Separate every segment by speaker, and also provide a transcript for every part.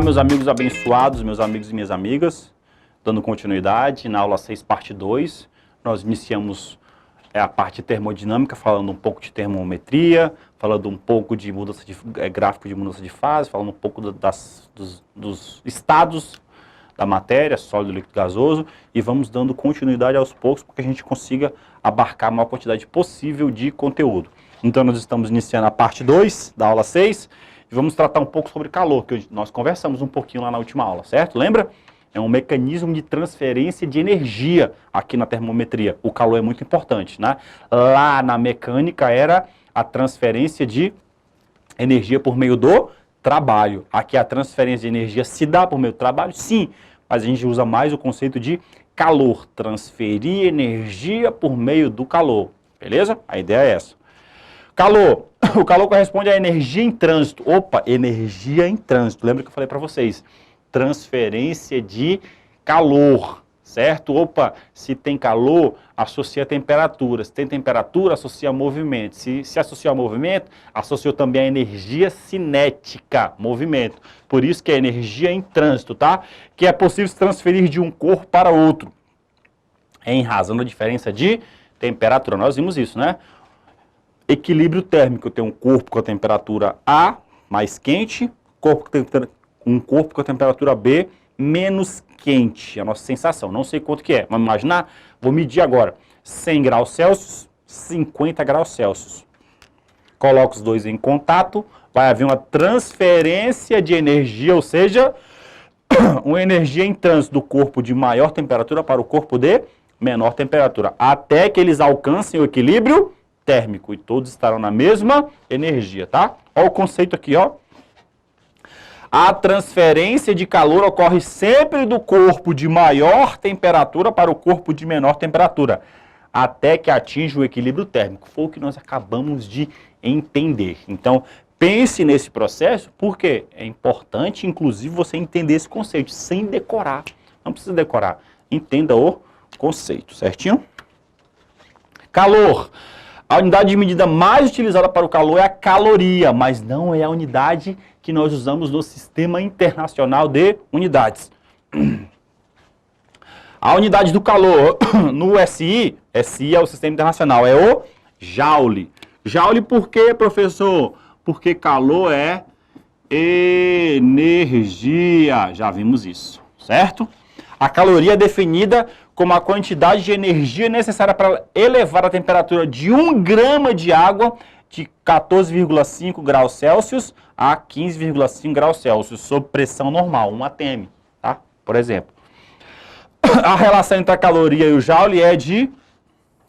Speaker 1: meus amigos abençoados, meus amigos e minhas amigas, dando continuidade na aula 6, parte 2, nós iniciamos a parte termodinâmica, falando um pouco de termometria, falando um pouco de mudança de gráfico de mudança de fase, falando um pouco dos estados da matéria, sólido, líquido, gasoso, e vamos dando continuidade aos poucos para que a gente consiga abarcar a maior quantidade possível de conteúdo. Então nós estamos iniciando a parte 2 da aula 6, e vamos tratar um pouco sobre calor, que nós conversamos um pouquinho lá na última aula, certo? Lembra? É um mecanismo de transferência de energia aqui na termometria. O calor é muito importante, né? Lá na mecânica era a transferência de energia por meio do trabalho. Aqui a transferência de energia se dá por meio do trabalho? Sim, mas a gente usa mais o conceito de calor. Transferir energia por meio do calor. Beleza? A ideia é essa. Calor. O calor corresponde à energia em trânsito. Opa, energia em trânsito. Lembra que eu falei para vocês? Transferência de calor, certo? Opa, se tem calor, associa temperatura. Se tem temperatura, associa movimento. Se associa ao movimento, associa também a energia cinética, movimento. Por isso que é energia em trânsito, tá? Que é possível se transferir de um corpo para outro, em razão da diferença de temperatura. Nós vimos isso, né? Equilíbrio térmico. Eu tenho um corpo com a temperatura A mais quente, um corpo com a temperatura B menos quente. A nossa sensação. Não sei quanto que é. Vamos imaginar? Vou medir agora. 100 graus Celsius, 50 graus Celsius. Coloco os dois em contato. Vai haver uma transferência de energia, ou seja, uma energia em trânsito do corpo de maior temperatura para o corpo de menor temperatura. Até que eles alcancem o equilíbrio térmico. E todos estarão na mesma energia, tá? Olha o conceito aqui, ó. A transferência de calor ocorre sempre do corpo de maior temperatura para o corpo de menor temperatura, até que atinja o equilíbrio térmico. Foi o que nós acabamos de entender. Então, pense nesse processo, porque é importante, inclusive, você entender esse conceito, sem decorar. Não precisa decorar. Entenda o conceito, certinho? Calor. A unidade de medida mais utilizada para o calor é a caloria, mas não é a unidade que nós usamos no Sistema Internacional de Unidades. A unidade do calor no SI é o Sistema Internacional, é o Joule. Joule por quê, professor? Porque calor é energia, já vimos isso, certo? A caloria é definida como a quantidade de energia necessária para elevar a temperatura de 1 grama de água de 14,5 graus Celsius a 15,5 graus Celsius, sob pressão normal, 1 atm, tá? Por exemplo. A relação entre a caloria e o joule é de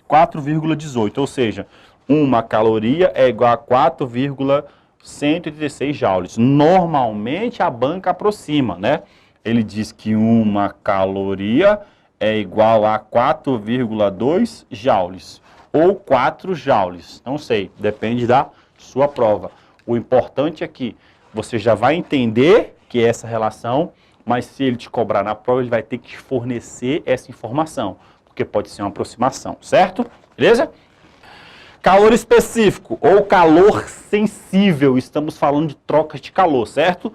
Speaker 1: 4,18, ou seja, uma caloria é igual a 4,136 joules. Normalmente a banca aproxima, né? Ele diz que uma caloria é igual a 4,2 joules ou 4 joules. Não sei, depende da sua prova. O importante é que você já vai entender que é essa relação, mas se ele te cobrar na prova, ele vai ter que te fornecer essa informação, porque pode ser uma aproximação, certo? Beleza? Calor específico ou calor sensível. Estamos falando de trocas de calor, certo?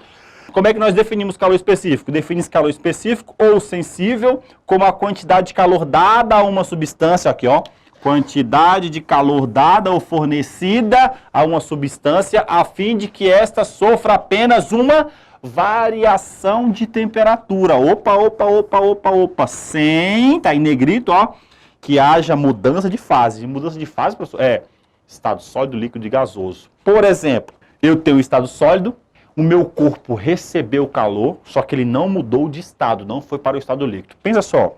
Speaker 1: Como é que nós definimos calor específico? Define-se calor específico ou sensível como a quantidade de calor dada a uma substância, aqui ó, quantidade de calor dada ou fornecida a uma substância a fim de que esta sofra apenas uma variação de temperatura. Opa, sem, tá em negrito, ó, que haja mudança de fase. Mudança de fase, professor, é estado sólido, líquido e gasoso. Por exemplo, eu tenho o estado sólido, o meu corpo recebeu calor, só que ele não mudou de estado, não foi para o estado líquido. Pensa só,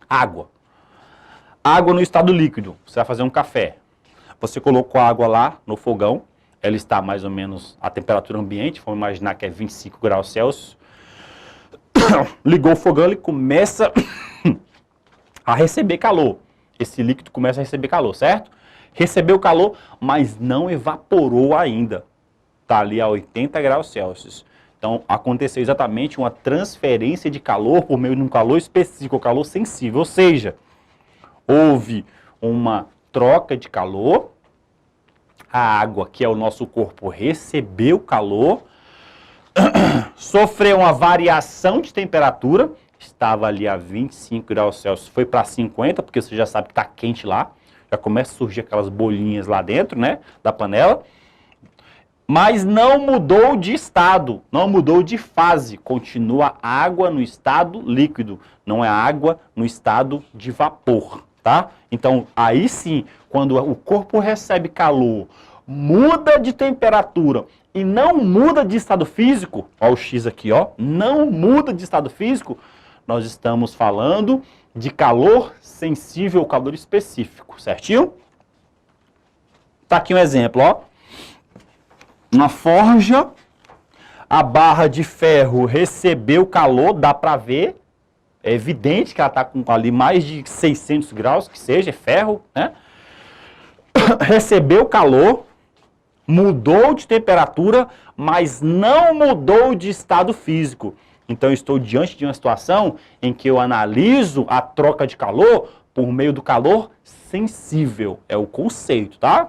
Speaker 1: água. Água no estado líquido, você vai fazer um café. Você colocou a água lá no fogão, ela está mais ou menos a temperatura ambiente, vamos imaginar que é 25 graus Celsius. Ligou o fogão, ele começa a receber calor. Esse líquido começa a receber calor, certo? Recebeu calor, mas não evaporou ainda. Está ali a 80 graus Celsius. Então, aconteceu exatamente uma transferência de calor por meio de um calor específico, calor sensível. Ou seja, houve uma troca de calor, a água, que é o nosso corpo, recebeu calor, sofreu uma variação de temperatura, estava ali a 25 graus Celsius, foi para 50, porque você já sabe que está quente lá, já começa a surgir aquelas bolinhas lá dentro, né, da panela, mas não mudou de estado, não mudou de fase, continua água no estado líquido, não é água no estado de vapor, tá? Então, aí sim, quando o corpo recebe calor, muda de temperatura e não muda de estado físico, ó o X aqui, ó, não muda de estado físico, nós estamos falando de calor sensível, calor específico, certinho? Tá aqui um exemplo, ó. Uma forja, a barra de ferro recebeu calor, dá para ver, é evidente que ela está com ali mais de 600 graus, que seja, é ferro, né? Recebeu calor, mudou de temperatura, mas não mudou de estado físico. Então, eu estou diante de uma situação em que eu analiso a troca de calor por meio do calor sensível. É o conceito, tá?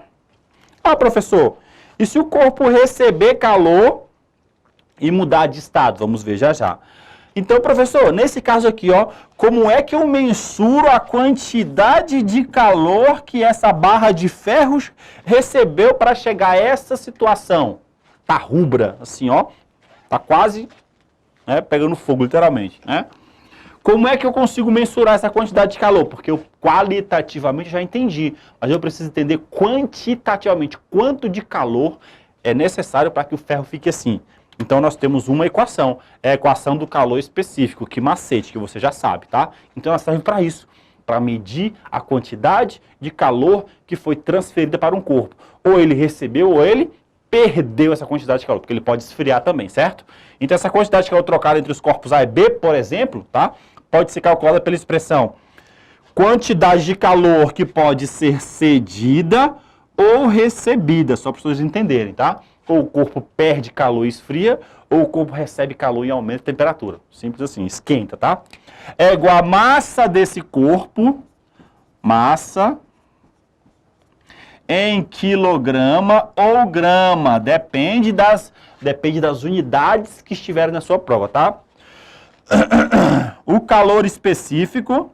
Speaker 1: Ah, professor, e se o corpo receber calor e mudar de estado? Vamos ver já já. Então, professor, nesse caso aqui, ó, como é que eu mensuro a quantidade de calor que essa barra de ferros recebeu para chegar a essa situação? Tá rubra, assim, ó, tá quase, né, pegando fogo, literalmente, né? Como é que eu consigo mensurar essa quantidade de calor? Porque eu qualitativamente já entendi, mas eu preciso entender quantitativamente quanto de calor é necessário para que o ferro fique assim. Então nós temos uma equação, é a equação do calor específico, que macete, que você já sabe, tá? Então ela serve para isso, para medir a quantidade de calor que foi transferida para um corpo. Ou ele recebeu ou ele perdeu essa quantidade de calor, porque ele pode esfriar também, certo? Então essa quantidade de calor trocada entre os corpos A e B, por exemplo, tá? Pode ser calculada pela expressão quantidade de calor que pode ser cedida ou recebida, só para vocês entenderem, tá? Ou o corpo perde calor e esfria, ou o corpo recebe calor e aumenta a temperatura. Simples assim, esquenta, tá? É igual a massa desse corpo, massa em quilograma ou grama, depende das unidades que estiverem na sua prova, tá? O calor específico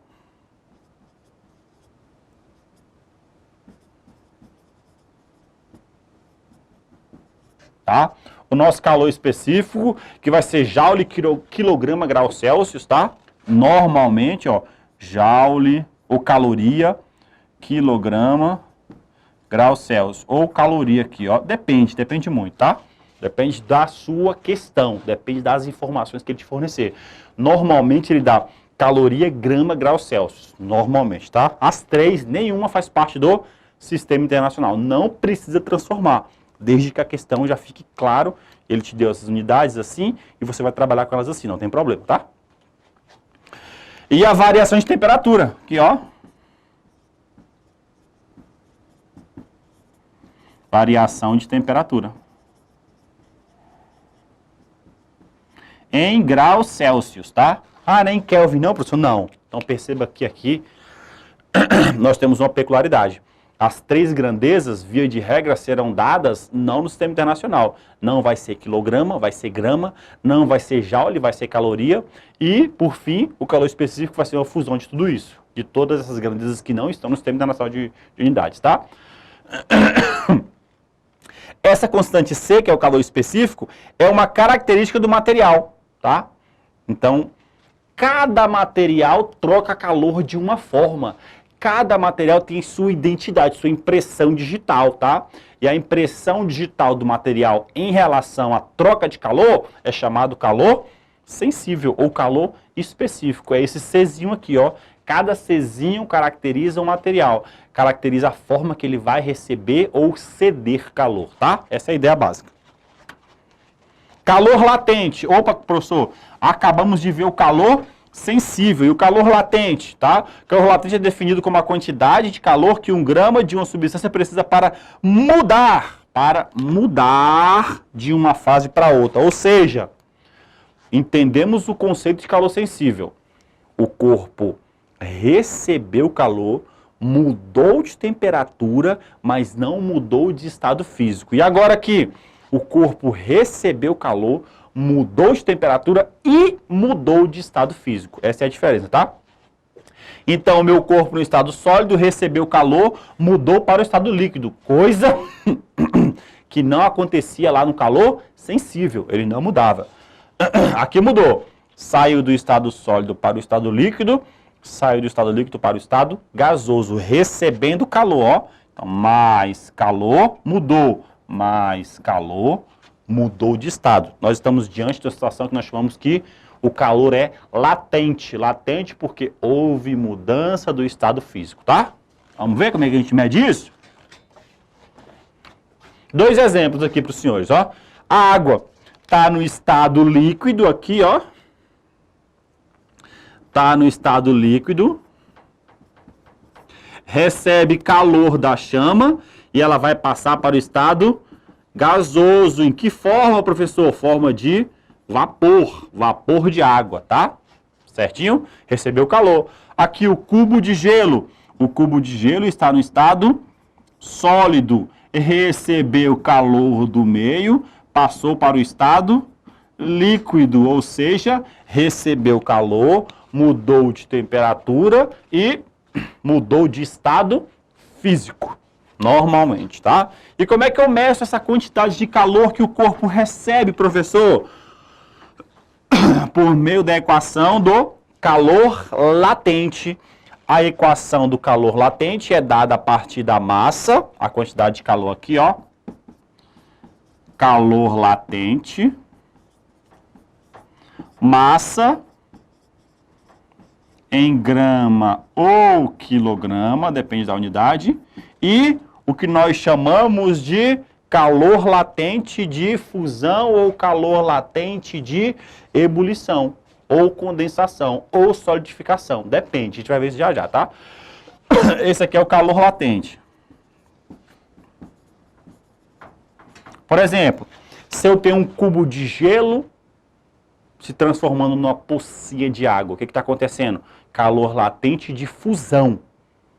Speaker 1: tá? O nosso calor específico, que vai ser joule quilograma grau Celsius, tá? Normalmente, ó, joule ou caloria quilograma grau Celsius, ou caloria aqui, ó, depende muito, tá? Depende da sua questão, depende das informações que ele te fornecer. Normalmente ele dá caloria grama grau Celsius, normalmente, tá? As três, nenhuma faz parte do sistema internacional, não precisa transformar, desde que a questão já fique claro, ele te deu essas unidades assim, e você vai trabalhar com elas assim, não tem problema, tá? E a variação de temperatura, aqui, ó. Variação de temperatura. Em graus Celsius, tá? Ah, nem Kelvin não, professor? Não. Então perceba que aqui nós temos uma peculiaridade. As três grandezas, via de regra, serão dadas não no sistema internacional. Não vai ser quilograma, vai ser grama, não vai ser joule, vai ser caloria. E, por fim, o calor específico vai ser uma fusão de tudo isso. De todas essas grandezas que não estão no sistema internacional de unidades, tá? Essa constante C, que é o calor específico, é uma característica do material, tá? Então, cada material troca calor de uma forma. Cada material tem sua identidade, sua impressão digital, tá? E a impressão digital do material em relação à troca de calor é chamado calor sensível ou calor específico. É esse Czinho aqui, ó. Cada Czinho caracteriza um material, caracteriza a forma que ele vai receber ou ceder calor, tá? Essa é a ideia básica. Calor latente. Opa, professor, acabamos de ver o calor sensível e o calor latente, tá? O calor latente é definido como a quantidade de calor que 1 grama de uma substância precisa para mudar de uma fase para outra. Ou seja, entendemos o conceito de calor sensível. O corpo recebeu calor, mudou de temperatura, mas não mudou de estado físico. E agora aqui, o corpo recebeu calor, mudou de temperatura e mudou de estado físico. Essa é a diferença, tá? Então, o meu corpo no estado sólido recebeu calor, mudou para o estado líquido, coisa que não acontecia lá no calor sensível, ele não mudava. Aqui mudou, saiu do estado sólido para o estado líquido, saiu do estado líquido para o estado gasoso, recebendo calor, ó. Então, mais calor, mudou, mais calor, mudou de estado. Nós estamos diante da situação que nós chamamos que o calor é latente. Latente porque houve mudança do estado físico, tá? Vamos ver como é que a gente mede isso? Dois exemplos aqui para os senhores, ó. A água está no estado líquido aqui, ó. Está no estado líquido. Recebe calor da chama e ela vai passar para o estado gasoso. Em que forma, professor? Forma de vapor, vapor de água, tá? Certinho? Recebeu calor. Aqui o cubo de gelo. O cubo de gelo está no estado sólido. Recebeu calor do meio, passou para o estado líquido, ou seja, recebeu calor, mudou de temperatura e mudou de estado físico, normalmente, tá? E como é que eu meço essa quantidade de calor que o corpo recebe, professor? Por meio da equação do calor latente. A equação do calor latente é dada a partir da massa, a quantidade de calor aqui, ó. Calor latente, massa em grama ou quilograma, depende da unidade, e o que nós chamamos de calor latente de fusão ou calor latente de ebulição, ou condensação, ou solidificação. Depende, a gente vai ver isso já já, tá? Esse aqui é o calor latente. Por exemplo, se eu tenho um cubo de gelo se transformando numa pocinha de água, o que está acontecendo? Calor latente de fusão,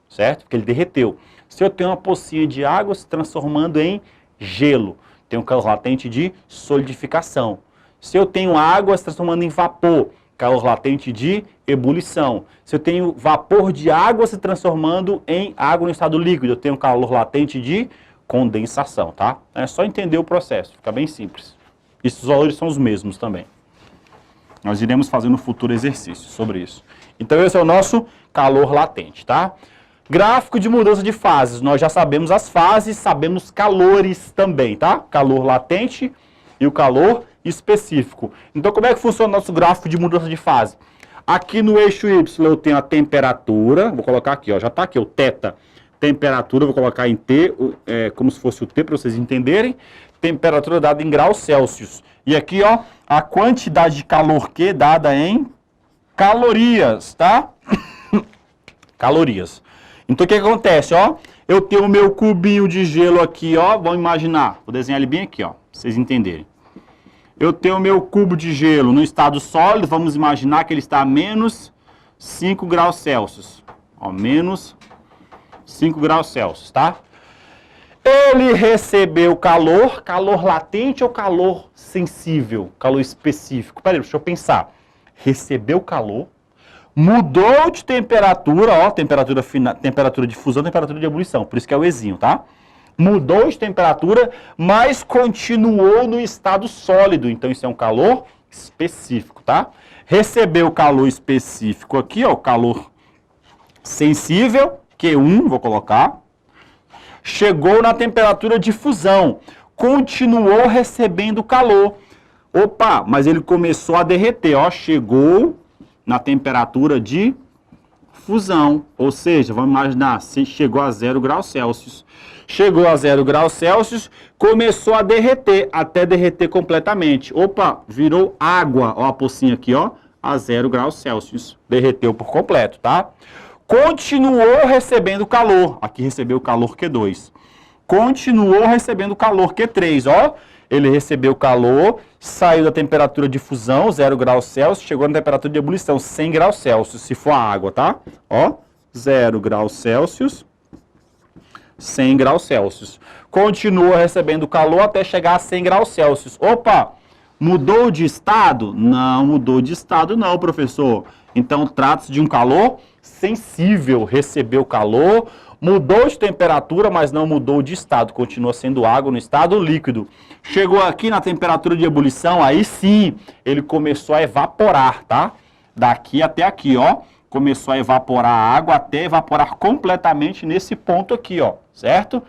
Speaker 1: certo? Porque ele derreteu. Se eu tenho uma pocinha de água se transformando em gelo, tem um calor latente de solidificação. Se eu tenho água se transformando em vapor, calor latente de ebulição. Se eu tenho vapor de água se transformando em água no estado líquido, eu tenho calor latente de condensação, tá? É só entender o processo, fica bem simples. Esses valores são os mesmos também. Nós iremos fazer no futuro exercício sobre isso. Então esse é o nosso calor latente, tá? Gráfico de mudança de fases. Nós já sabemos as fases, sabemos calores também, tá? Calor latente e o calor específico. Então como é que funciona o nosso gráfico de mudança de fase? Aqui no eixo Y eu tenho a temperatura, vou colocar aqui, ó, já está aqui o θ, temperatura, vou colocar em T, como se fosse o T para vocês entenderem, temperatura dada em graus Celsius. E aqui, ó, a quantidade de calor Q dada em calorias, tá? Calorias. Então o que acontece, ó? Eu tenho o meu cubinho de gelo aqui, ó, vamos imaginar, vou desenhar ele bem aqui, ó, pra vocês entenderem. Eu tenho o meu cubo de gelo no estado sólido, vamos imaginar que ele está a menos 5 graus Celsius. Ó, menos 5 graus Celsius, tá? Ele recebeu calor, calor latente ou calor sensível, calor específico? Peraí, deixa eu pensar. Recebeu calor, mudou de temperatura, ó, temperatura de fusão, temperatura de ebulição, por isso que é o Ezinho, tá? Mudou de temperatura, mas continuou no estado sólido. Então, isso é um calor específico, tá? Recebeu calor específico aqui, ó, calor sensível, Q1, vou colocar. Chegou na temperatura de fusão, continuou recebendo calor. Opa, mas ele começou a derreter, ó, chegou na temperatura de fusão, ou seja, vamos imaginar, se chegou a 0 graus Celsius. Chegou a 0 graus Celsius, começou a derreter, até derreter completamente. Opa, virou água, ó a pocinha aqui, ó, a 0 graus Celsius. Derreteu por completo, tá? Continuou recebendo calor, aqui recebeu calor Q2. Continuou recebendo calor Q3, ó. Ele recebeu calor, saiu da temperatura de fusão, 0 graus Celsius, chegou na temperatura de ebulição, 100 graus Celsius, se for a água, tá? Ó, 0 graus Celsius, 100 graus Celsius. Continua recebendo calor até chegar a 100 graus Celsius. Opa, Mudou de estado? Não mudou de estado não, professor. Então, trata-se de um calor sensível, recebeu calor, mudou de temperatura, mas não mudou de estado, continua sendo água no estado líquido. Chegou aqui na temperatura de ebulição, aí sim, ele começou a evaporar, tá? Daqui até aqui, ó, começou a evaporar a água até evaporar completamente nesse ponto aqui, ó, certo?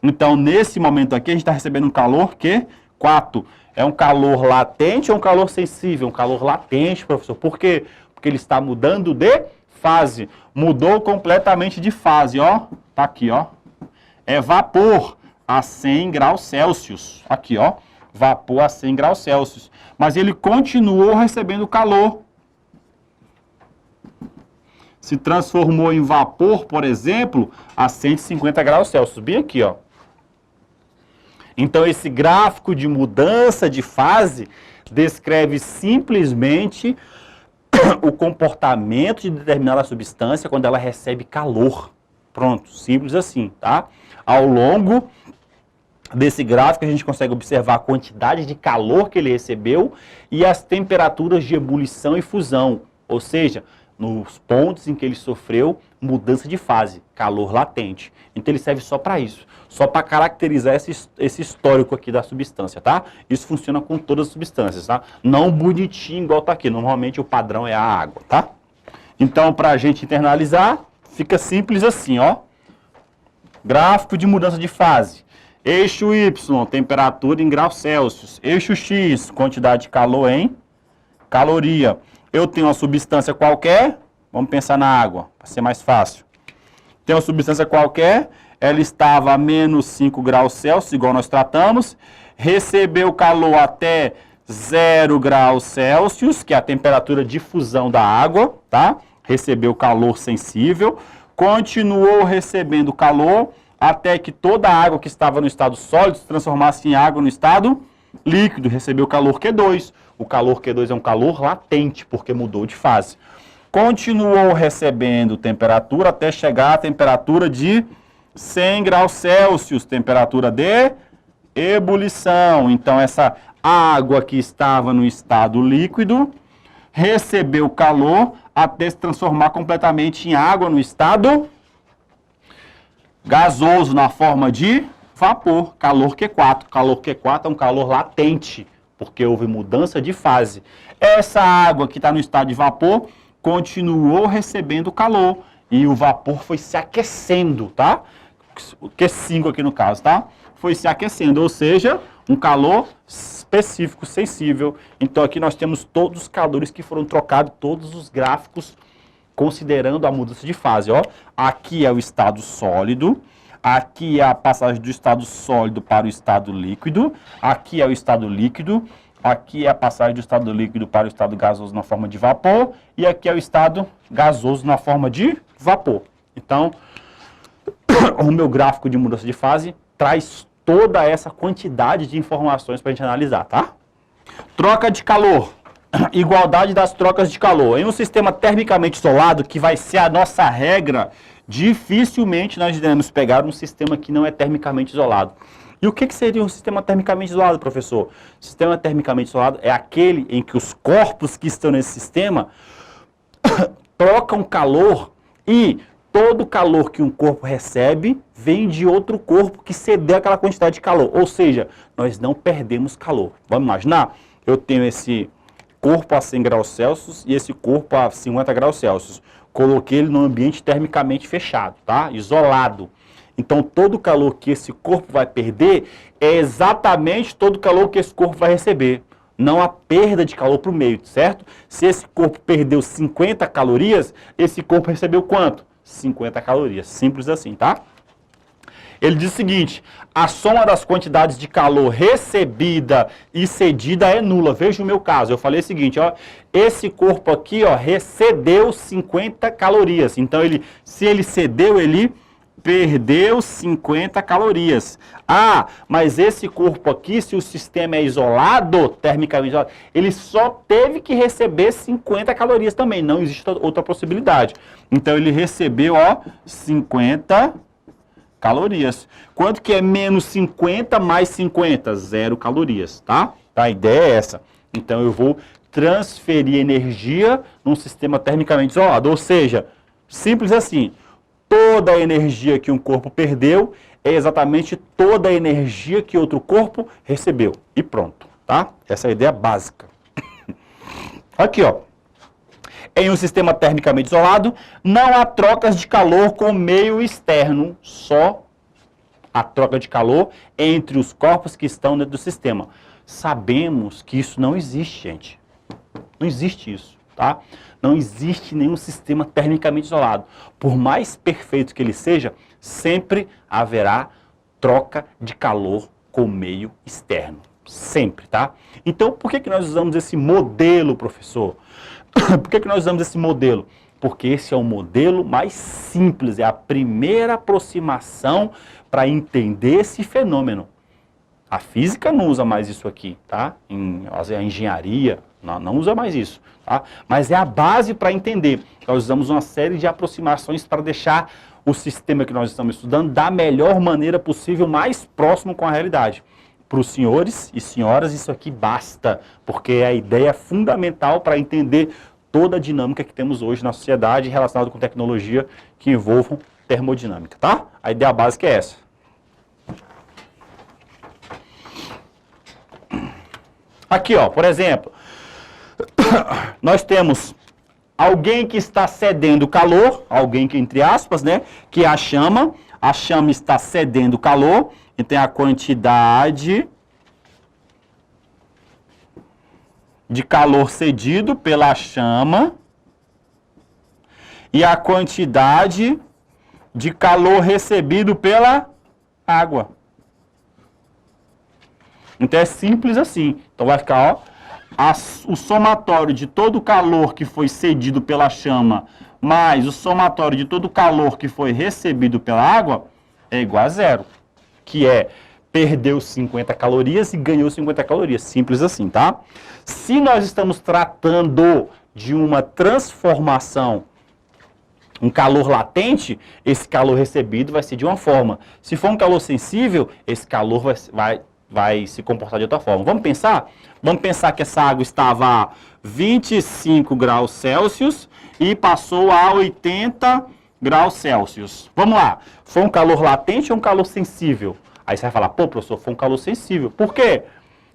Speaker 1: Então, nesse momento aqui, a gente está recebendo um calor que 4. É um calor latente ou um calor sensível? Um calor latente, professor. Por quê? Porque ele está mudando de fase. Mudou completamente de fase, ó. Tá aqui, ó. É vapor a 100 graus Celsius. Aqui, ó. Vapor a 100 graus Celsius. Mas ele continuou recebendo calor. Se transformou em vapor, por exemplo, a 150 graus Celsius. Bem aqui, ó. Então, esse gráfico de mudança de fase descreve simplesmente o comportamento de determinada substância quando ela recebe calor. Pronto, simples assim, tá? Ao longo desse gráfico, a gente consegue observar a quantidade de calor que ele recebeu e as temperaturas de ebulição e fusão, ou seja, nos pontos em que ele sofreu mudança de fase, calor latente. Então ele serve só para isso, só para caracterizar esse histórico aqui da substância, tá? Isso funciona com todas as substâncias, tá? Não bonitinho igual tá aqui, normalmente o padrão é a água, tá? Então, para a gente internalizar, fica simples assim, ó. Gráfico de mudança de fase. Eixo Y, temperatura em graus Celsius. Eixo X, quantidade de calor em caloria. Eu tenho uma substância qualquer, vamos pensar na água, para ser mais fácil. Tem uma substância qualquer, ela estava a menos 5 graus Celsius, igual nós tratamos, recebeu calor até 0 graus Celsius, que é a temperatura de fusão da água, tá? Recebeu calor sensível, continuou recebendo calor até que toda a água que estava no estado sólido se transformasse em água no estado líquido, recebeu calor Q2. O calor Q2 é um calor latente, porque mudou de fase. Continuou recebendo temperatura até chegar à temperatura de 100 graus Celsius, temperatura de ebulição. Então, essa água que estava no estado líquido recebeu calor até se transformar completamente em água no estado gasoso, na forma de vapor, calor Q4. Calor Q4 é um calor latente, porque houve mudança de fase. Essa água que está no estado de vapor continuou recebendo calor e o vapor foi se aquecendo, tá? O Q5 aqui no caso, tá? Foi se aquecendo, ou seja, um calor específico, sensível. Então aqui nós temos todos os calores que foram trocados, todos os gráficos considerando a mudança de fase, ó. Aqui é o estado sólido. Aqui é a passagem do estado sólido para o estado líquido. Aqui é o estado líquido. Aqui é a passagem do estado líquido para o estado gasoso na forma de vapor. E aqui é o estado gasoso na forma de vapor. Então, o meu gráfico de mudança de fase traz toda essa quantidade de informações para a gente analisar, tá? Troca de calor. Igualdade das trocas de calor. Em um sistema termicamente isolado, que vai ser a nossa regra, dificilmente nós iremos pegar um sistema que não é termicamente isolado. E o que seria um sistema termicamente isolado, professor? Sistema termicamente isolado é aquele em que os corpos que estão nesse sistema trocam calor e todo o calor que um corpo recebe vem de outro corpo que cedeu aquela quantidade de calor. Ou seja, nós não perdemos calor. Vamos imaginar? Eu tenho esse corpo a 100 graus Celsius e esse corpo a 50 graus Celsius. Coloquei ele num ambiente termicamente fechado, tá? Isolado. Então, todo o calor que esse corpo vai perder é exatamente todo o calor que esse corpo vai receber. Não há perda de calor para o meio, certo? Se esse corpo perdeu 50 calorias, esse corpo recebeu quanto? 50 calorias. Simples assim, tá? Ele diz o seguinte: a soma das quantidades de calor recebida e cedida é nula. Veja o meu caso, eu falei o seguinte, ó, esse corpo aqui, ó, recebeu 50 calorias. Então, se ele cedeu, ele perdeu 50 calorias. Ah, mas esse corpo aqui, se o sistema é isolado, termicamente isolado, ele só teve que receber 50 calorias também. Não existe outra possibilidade. Então, ele recebeu, ó, 50 calorias. Quanto que é menos 50 mais 50? 0 calorias, tá? A ideia é essa. Então eu vou transferir energia num sistema termicamente isolado. Ou seja, simples assim, toda a energia que um corpo perdeu é exatamente toda a energia que outro corpo recebeu. E pronto, tá? Essa é a ideia básica. Aqui, ó. Em um sistema termicamente isolado, não há trocas de calor com o meio externo, só a troca de calor entre os corpos que estão dentro do sistema. Sabemos que isso não existe, gente. Não existe isso, tá? Não existe nenhum sistema termicamente isolado. Por mais perfeito que ele seja, sempre haverá troca de calor com o meio externo. Sempre, tá? Então, por que nós usamos esse modelo, professor? Por que nós usamos esse modelo? Porque esse é o modelo mais simples, é a primeira aproximação para entender esse fenômeno. A física não usa mais isso aqui, tá? A engenharia não usa mais isso, tá? Mas é a base para entender. Nós usamos uma série de aproximações para deixar o sistema que nós estamos estudando da melhor maneira possível, mais próximo com a realidade. Para os senhores e senhoras, isso aqui basta, porque é a ideia fundamental para entender toda a dinâmica que temos hoje na sociedade relacionada com tecnologia que envolvam termodinâmica, tá? A ideia básica é essa. Aqui, ó, por exemplo, nós temos alguém que está cedendo calor, alguém que, entre aspas, né, que é a chama está cedendo calor, e tem a quantidade de calor cedido pela chama e a quantidade de calor recebido pela água. Então é simples assim. Então vai ficar, ó, o somatório de todo o calor que foi cedido pela chama mais o somatório de todo o calor que foi recebido pela água é igual a zero. Que é, perdeu 50 calorias e ganhou 50 calorias. Simples assim, tá? Se nós estamos tratando de uma transformação, um calor latente, esse calor recebido vai ser de uma forma. Se for um calor sensível, esse calor vai se comportar de outra forma. Vamos pensar? Vamos pensar que essa água estava a 25 graus Celsius e passou a 80 graus Celsius. Vamos lá. Foi um calor latente ou um calor sensível? Aí você vai falar, pô, professor, foi um calor sensível. Por quê?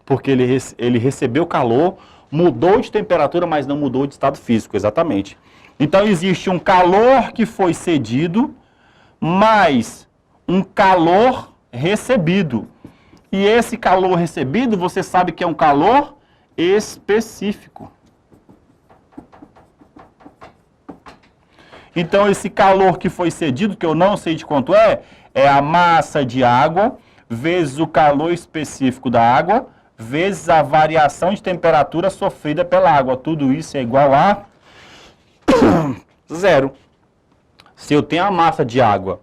Speaker 1: Porque ele recebeu calor, mudou de temperatura, mas não mudou de estado físico, exatamente. Então existe um calor que foi cedido, mais um calor recebido. E esse calor recebido, você sabe que é um calor específico. Então, esse calor que foi cedido, que eu não sei de quanto é a massa de água, vezes o calor específico da água, vezes a variação de temperatura sofrida pela água. Tudo isso é igual a zero. Se eu tenho a massa de água,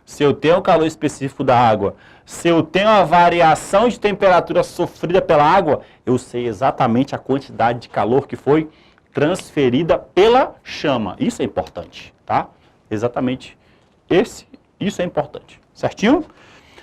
Speaker 1: se eu tenho o calor específico da água, se eu tenho a variação de temperatura sofrida pela água, eu sei exatamente a quantidade de calor que foi transferida pela chama. Isso é importante, tá? Exatamente isso é importante, certinho?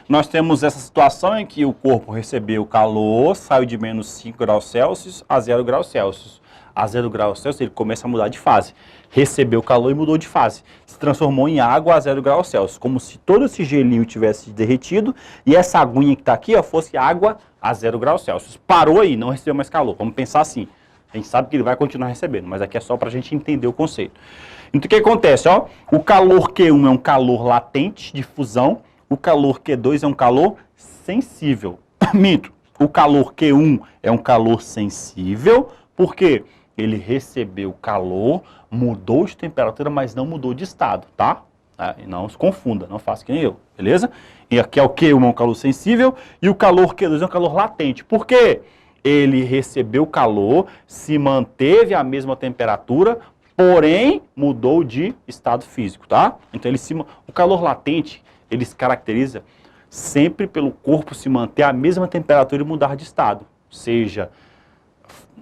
Speaker 1: Nós temos essa situação em que o corpo recebeu calor, saiu de menos 5 graus Celsius a 0 graus Celsius. A 0 graus Celsius ele começa a mudar de fase. Recebeu calor e mudou de fase. Se transformou em água a 0 graus Celsius. Como se todo esse gelinho tivesse derretido e essa aguinha que está aqui ó, fosse água a 0 graus Celsius. Parou aí, não recebeu mais calor. Vamos pensar assim. A gente sabe que ele vai continuar recebendo, mas aqui é só para a gente entender o conceito. Então o que acontece? Ó? O calor Q1 é um calor latente de fusão. O calor Q2 é um calor sensível. Minto. O calor Q1 é um calor sensível. Por quê? Ele recebeu calor, mudou de temperatura, mas não mudou de estado, tá? Não se confunda, não faça que nem eu, beleza? E aqui é o Q1 é um calor sensível e o calor Q2 é um calor latente. Por quê? Ele recebeu calor, se manteve a mesma temperatura, porém mudou de estado físico, tá? Então o calor latente, ele se caracteriza sempre pelo corpo se manter a mesma temperatura e mudar de estado, seja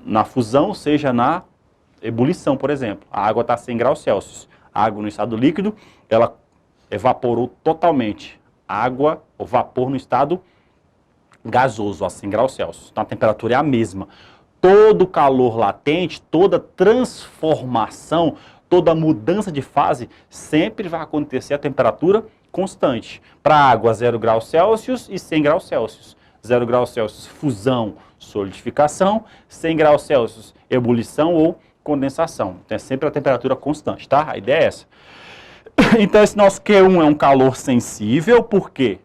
Speaker 1: na fusão, seja na ebulição, por exemplo. A água está a 100 graus Celsius. A água no estado líquido, ela evaporou totalmente. A água, o vapor no estado gasoso, a 100 graus Celsius. Então a temperatura é a mesma. todo calor latente, toda transformação, toda mudança de fase, sempre vai acontecer a temperatura constante. Para a água, 0 graus Celsius e 100 graus Celsius. 0 graus Celsius, fusão, solidificação. 100 graus Celsius, ebulição ou condensação. Então, é sempre a temperatura constante, tá? A ideia é essa. Então, esse nosso Q1 é um calor sensível, porque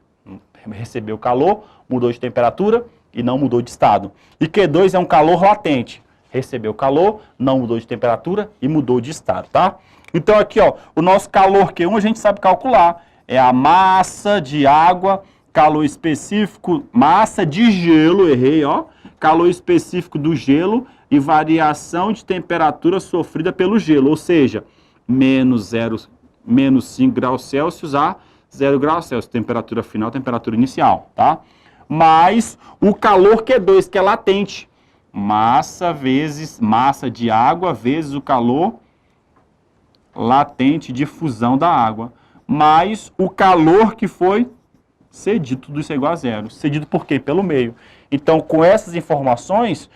Speaker 1: recebeu calor, mudou de temperatura e não mudou de estado. E Q2 é um calor latente. Recebeu calor, não mudou de temperatura e mudou de estado, tá? Então, aqui, ó, o nosso calor Q1 a gente sabe calcular. É a massa de água, calor específico, massa de gelo, errei, ó. Calor específico do gelo e variação de temperatura sofrida pelo gelo, ou seja, menos 5 graus Celsius a 0 graus Celsius, temperatura final, temperatura inicial, tá? Mais o calor Q2, que é latente, massa vezes massa de água vezes o calor latente de fusão da água, mais o calor que foi cedido, tudo isso é igual a zero. Cedido por quê? Pelo meio. Então, com essas informações,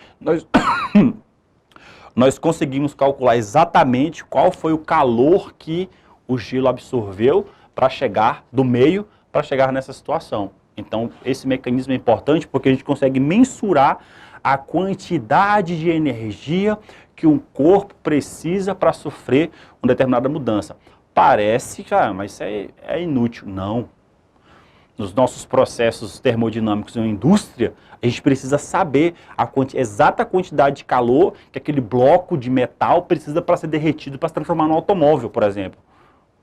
Speaker 1: nós conseguimos calcular exatamente qual foi o calor que o gelo absorveu para chegar do meio, para chegar nessa situação. Então, esse mecanismo é importante porque a gente consegue mensurar a quantidade de energia que um corpo precisa para sofrer uma determinada mudança. Parece que, mas isso é inútil. Não. Nos nossos processos termodinâmicos em indústria, a gente precisa saber a exata quantidade de calor que aquele bloco de metal precisa para ser derretido, para se transformar num automóvel, por exemplo.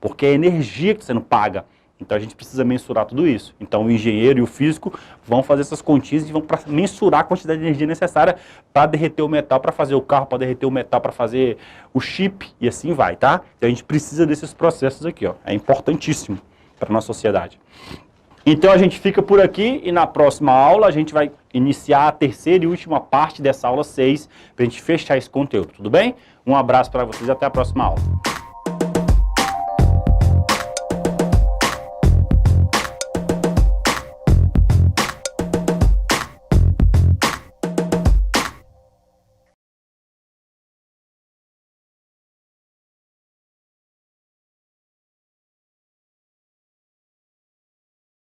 Speaker 1: Porque é energia que você não paga. Então a gente precisa mensurar tudo isso. Então o engenheiro e o físico vão fazer essas continhas e vão mensurar a quantidade de energia necessária para derreter o metal, para fazer o carro, para derreter o metal, para fazer o chip e assim vai, tá? Então a gente precisa desses processos aqui, ó. É importantíssimo para a nossa sociedade. Então a gente fica por aqui e na próxima aula a gente vai iniciar a terceira e última parte dessa aula 6 para a gente fechar esse conteúdo, tudo bem? Um abraço para vocês e até a próxima aula.